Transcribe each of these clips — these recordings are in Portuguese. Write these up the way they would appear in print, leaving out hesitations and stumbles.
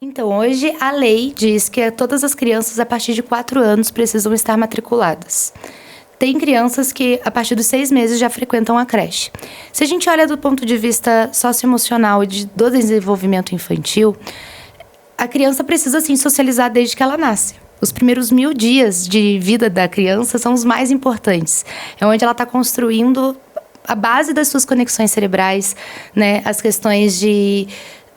Então, hoje a lei diz que todas as crianças a partir de 4 anos precisam estar matriculadas. Tem crianças que a partir dos 6 meses já frequentam a creche. Se a gente olha do ponto de vista socioemocional e do desenvolvimento infantil, a criança precisa sim socializar desde que ela nasce. Os primeiros 1000 dias de vida da criança são os mais importantes. É onde ela está construindo a base das suas conexões cerebrais, né? As questões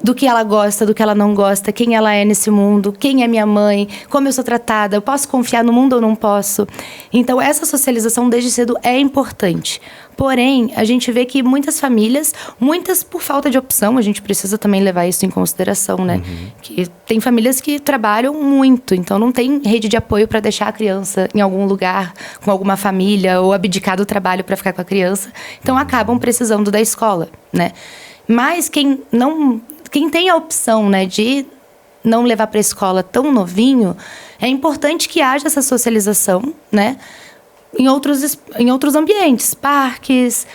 do que ela gosta, do que ela não gosta, quem ela é nesse mundo, quem é minha mãe, como eu sou tratada, eu posso confiar no mundo ou não posso. Então, essa socialização desde cedo é importante. Porém, a gente vê que muitas famílias, muitas por falta de opção, a gente precisa também levar isso em consideração, né? Que tem famílias que trabalham muito, então não tem rede de apoio para deixar a criança em algum lugar, com alguma família, ou abdicar do trabalho para ficar com a criança. Então, acabam precisando da escola, né? Mas quem tem a opção, né, de não levar para a escola tão novinho, é importante que haja essa socialização, né, em outros ambientes, parques,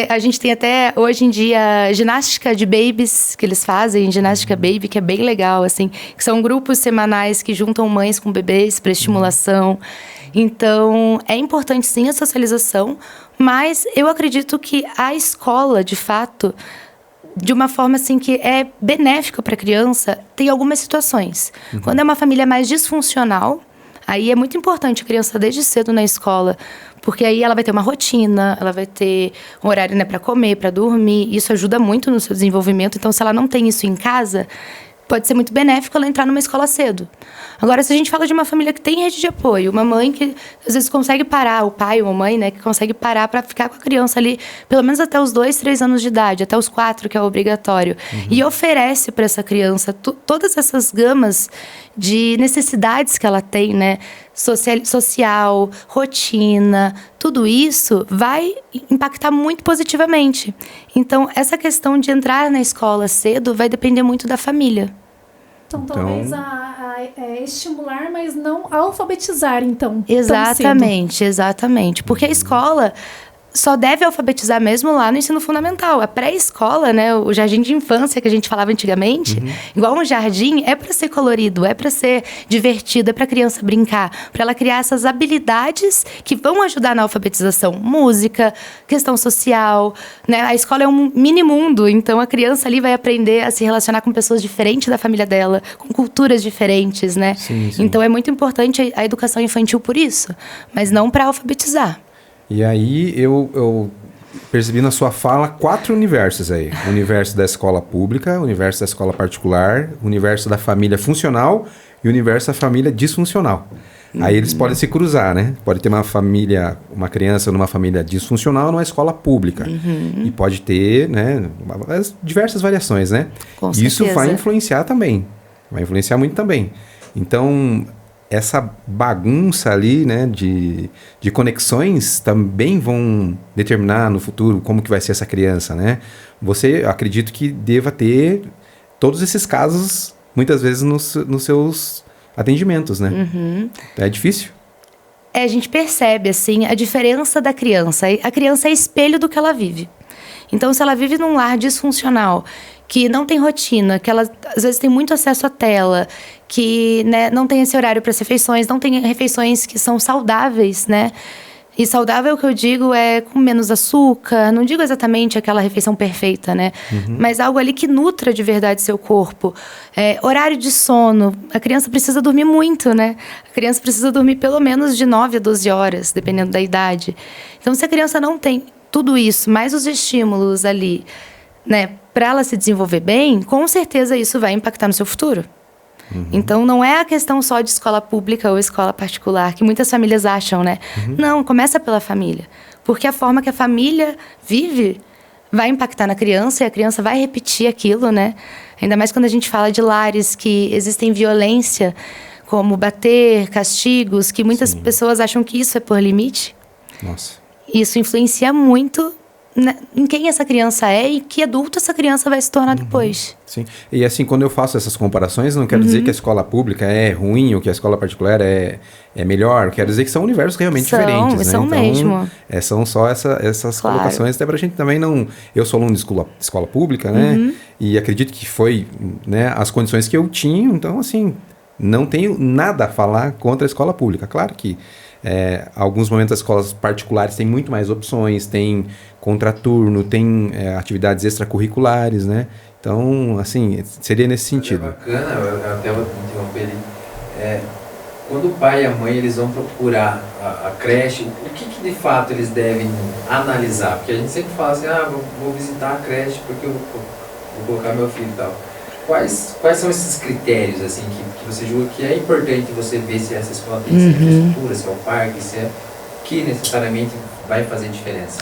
a gente tem até, hoje em dia, ginástica de babies, que eles fazem, ginástica baby, que é bem legal, assim, que são grupos semanais que juntam mães com bebês para estimulação. Então, é importante sim a socialização, mas eu acredito que a escola, de fato, de uma forma assim que é benéfica para a criança, tem algumas situações. Quando é uma família mais disfuncional, aí é muito importante a criança desde cedo na escola, porque aí ela vai ter uma rotina, ela vai ter um horário, né, para comer, para dormir. Isso ajuda muito no seu desenvolvimento. Então, se ela não tem isso em casa, pode ser muito benéfico ela entrar numa escola cedo. Agora, se a gente fala de uma família que tem rede de apoio, uma mãe que às vezes consegue parar, o pai ou a mãe, né, que consegue parar para ficar com a criança ali, pelo menos até os 2, 3 anos de idade, até os 4, que é obrigatório, e oferece para essa criança todas essas gamas de necessidades que ela tem, né, social, rotina, tudo isso vai impactar muito positivamente. Então, essa questão de entrar na escola cedo vai depender muito da família. Então, talvez estimular, mas não alfabetizar, então. Exatamente. Porque a escola só deve alfabetizar mesmo lá no ensino fundamental. A pré-escola, né, o jardim de infância que a gente falava antigamente, igual um jardim, é para ser colorido, é para ser divertido, é para a criança brincar, para ela criar essas habilidades que vão ajudar na alfabetização. Música, questão social, né? A escola é um mini mundo, então a criança ali vai aprender a se relacionar com pessoas diferentes da família dela, com culturas diferentes, né? Sim. Então é muito importante a educação infantil por isso, mas não para alfabetizar. E aí eu percebi na sua fala 4 universos aí. O universo da escola pública, o universo da escola particular, o universo da família funcional e o universo da família disfuncional. Aí eles podem se cruzar, né? Pode ter uma criança numa família disfuncional numa escola pública. E pode ter, né, diversas variações, né? Com certeza. Isso vai influenciar também. Vai influenciar muito também. Então, essa bagunça ali, né, de conexões também vão determinar no futuro como que vai ser essa criança, né? Você, acredito que deva ter todos esses casos, muitas vezes, nos seus atendimentos, né? É difícil? A gente percebe, assim, a diferença da criança. A criança é espelho do que ela vive. Então, se ela vive num lar disfuncional, que não tem rotina, que ela às vezes tem muito acesso à tela, que, né, não tem esse horário para as refeições, não tem refeições que são saudáveis, né? E saudável, o que eu digo, é com menos açúcar, não digo exatamente aquela refeição perfeita, né? Mas algo ali que nutra de verdade seu corpo. Horário de sono, a criança precisa dormir muito, né? A criança precisa dormir pelo menos de 9 a 12 horas, dependendo da idade. Então, se a criança não tem tudo isso, mais os estímulos ali, né, para ela se desenvolver bem, com certeza isso vai impactar no seu futuro. Então, não é a questão só de escola pública ou escola particular, que muitas famílias acham, né? Não, começa pela família. Porque a forma que a família vive vai impactar na criança e a criança vai repetir aquilo, né? Ainda mais quando a gente fala de lares que existem violência, como bater, castigos, que muitas pessoas acham que isso é por limite. Nossa. Isso influencia muito em quem essa criança é e que adulto essa criança vai se tornar depois. Sim. E assim, quando eu faço essas comparações, não quero dizer que a escola pública é ruim ou que a escola particular é melhor. Quero dizer que são universos realmente diferentes, né? São mesmo. São só essas colocações, até pra gente também não... Eu sou aluno de escola pública, né? E acredito que foi, né, as condições que eu tinha. Então, assim, não tenho nada a falar contra a escola pública. Claro que alguns momentos as escolas particulares têm muito mais opções, tem contraturno, tem atividades extracurriculares, né? Então, assim, seria nesse sentido. É bacana, eu até vou interromper ali. Quando o pai e a mãe eles vão procurar a creche, o que de fato eles devem analisar? Porque a gente sempre fala assim, vou visitar a creche porque eu vou colocar meu filho e tal. Quais são esses critérios assim, que você julga que é importante você ver se essa escola tem essa infraestrutura, se é o parque, que necessariamente vai fazer diferença?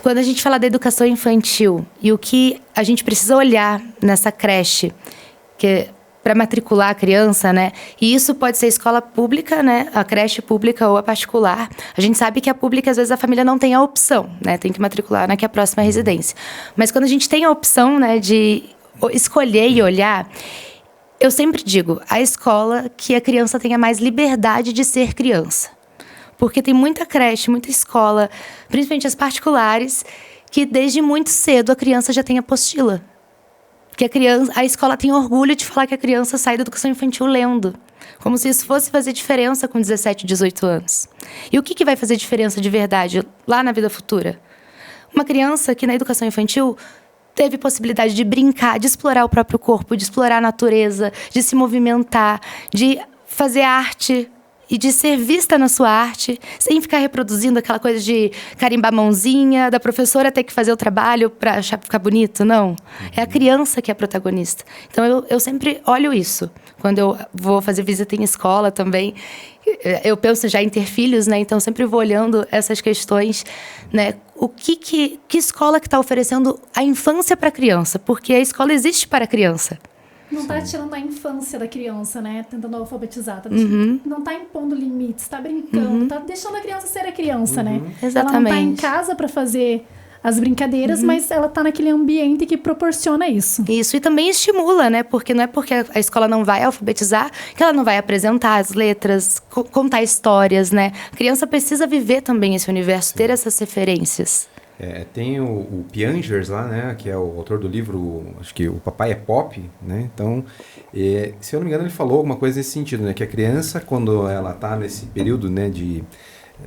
Quando a gente fala da educação infantil e o que a gente precisa olhar nessa creche, que para matricular a criança, né? E isso pode ser escola pública, né? A creche pública ou a particular. A gente sabe que a pública, às vezes, a família não tem a opção, né? Tem que matricular na que é a próxima residência. Mas quando a gente tem a opção, né, de escolher e olhar, eu sempre digo, a escola que a criança tenha mais liberdade de ser criança. Porque tem muita creche, muita escola, principalmente as particulares, que desde muito cedo a criança já tem apostila. Que a escola tem orgulho de falar que a criança sai da educação infantil lendo. Como se isso fosse fazer diferença com 17, 18 anos. E o que vai fazer diferença de verdade lá na vida futura? Uma criança que na educação infantil teve possibilidade de brincar, de explorar o próprio corpo, de explorar a natureza, de se movimentar, de fazer arte e de ser vista na sua arte, sem ficar reproduzindo aquela coisa de carimbar a mãozinha, da professora ter que fazer o trabalho para achar ficar bonito, não. É a criança que é a protagonista. Então, eu sempre olho isso. Quando eu vou fazer visita em escola também, eu penso já em ter filhos, né? Então, sempre vou olhando essas questões, né? Que escola que está oferecendo a infância para a criança? Porque a escola existe para a criança. Não está tirando a infância da criança, né? Tentando alfabetizar. Não está impondo limites, está brincando, está deixando a criança ser a criança, né? Exatamente. Ela não está em casa para fazer as brincadeiras, mas ela está naquele ambiente que proporciona isso. Isso, e também estimula, né? Porque não é porque a escola não vai alfabetizar que ela não vai apresentar as letras, contar histórias, né? A criança precisa viver também esse universo, ter essas referências. Tem o Piangers lá, né, que é o autor do livro, acho que O Papai é Pop, né, então, se eu não me engano, ele falou alguma coisa nesse sentido, né, que a criança, quando ela está nesse período, né, de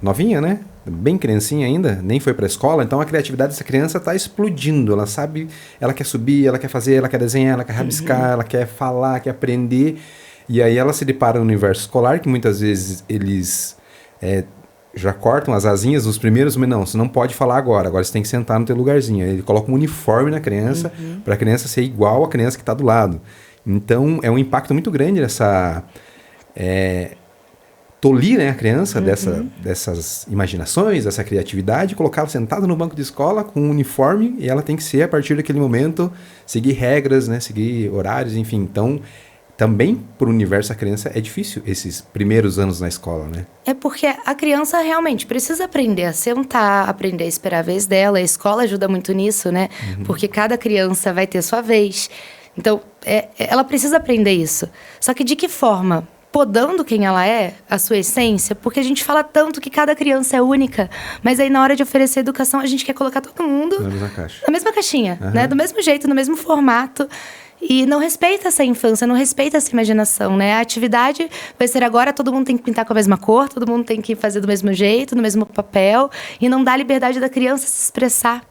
novinha, né, bem criancinha ainda, nem foi para a escola, então a criatividade dessa criança está explodindo, ela sabe, ela quer subir, ela quer fazer, ela quer desenhar, ela quer rabiscar, ela quer falar, quer aprender, e aí ela se depara no universo escolar, que muitas vezes eles já cortam as asinhas dos primeiros, mas não, você não pode falar agora você tem que sentar no teu lugarzinho. Ele coloca um uniforme na criança, para a criança ser igual à criança que está do lado. Então, é um impacto muito grande nessa... tolir, né, a criança dessas imaginações, dessa criatividade, colocá-la sentada no banco de escola com um uniforme, e ela tem que ser, a partir daquele momento, seguir regras, né, seguir horários, enfim. Então, também, para o universo da criança, é difícil esses primeiros anos na escola, né? É porque a criança realmente precisa aprender a sentar, aprender a esperar a vez dela. A escola ajuda muito nisso, né? Porque cada criança vai ter sua vez. Então, ela precisa aprender isso. Só que de que forma? Podando quem ela é, a sua essência, porque a gente fala tanto que cada criança é única, mas aí na hora de oferecer educação, a gente quer colocar todo mundo na mesma caixa. Na mesma caixinha, né? Do mesmo jeito, no mesmo formato. E não respeita essa infância, não respeita essa imaginação, né? A atividade vai ser agora, todo mundo tem que pintar com a mesma cor, todo mundo tem que fazer do mesmo jeito, no mesmo papel, e não dá liberdade da criança se expressar.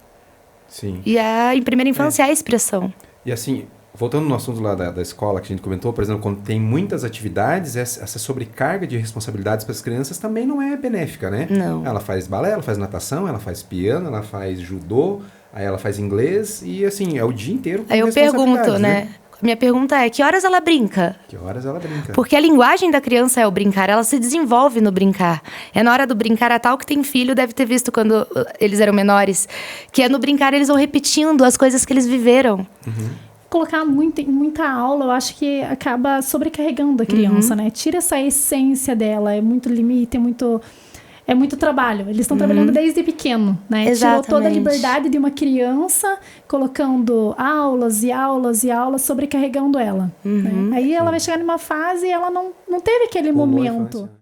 Sim. E em primeira infância é a expressão. E assim, voltando no assunto lá da escola que a gente comentou, por exemplo, quando tem muitas atividades, essa sobrecarga de responsabilidades para as crianças também não é benéfica, né? Não. Ela faz balé, ela faz natação, ela faz piano, ela faz judô, aí ela faz inglês e assim, é o dia inteiro com Aí eu pergunto, né? Minha pergunta é, que horas ela brinca? Que horas ela brinca? Porque a linguagem da criança é o brincar, ela se desenvolve no brincar. É na hora do brincar, a tal que tem filho deve ter visto quando eles eram menores, que é no brincar eles vão repetindo as coisas que eles viveram. Colocar muita aula, eu acho que acaba sobrecarregando a criança, né? Tira essa essência dela, é muito limite, é muito... é muito trabalho. Eles estão trabalhando desde pequeno, né? Exatamente. Tirou toda a liberdade de uma criança, colocando aulas e aulas e aulas, sobrecarregando ela. Né? Aí ela vai chegar numa fase e ela não teve aquele Pulou a momento. infância.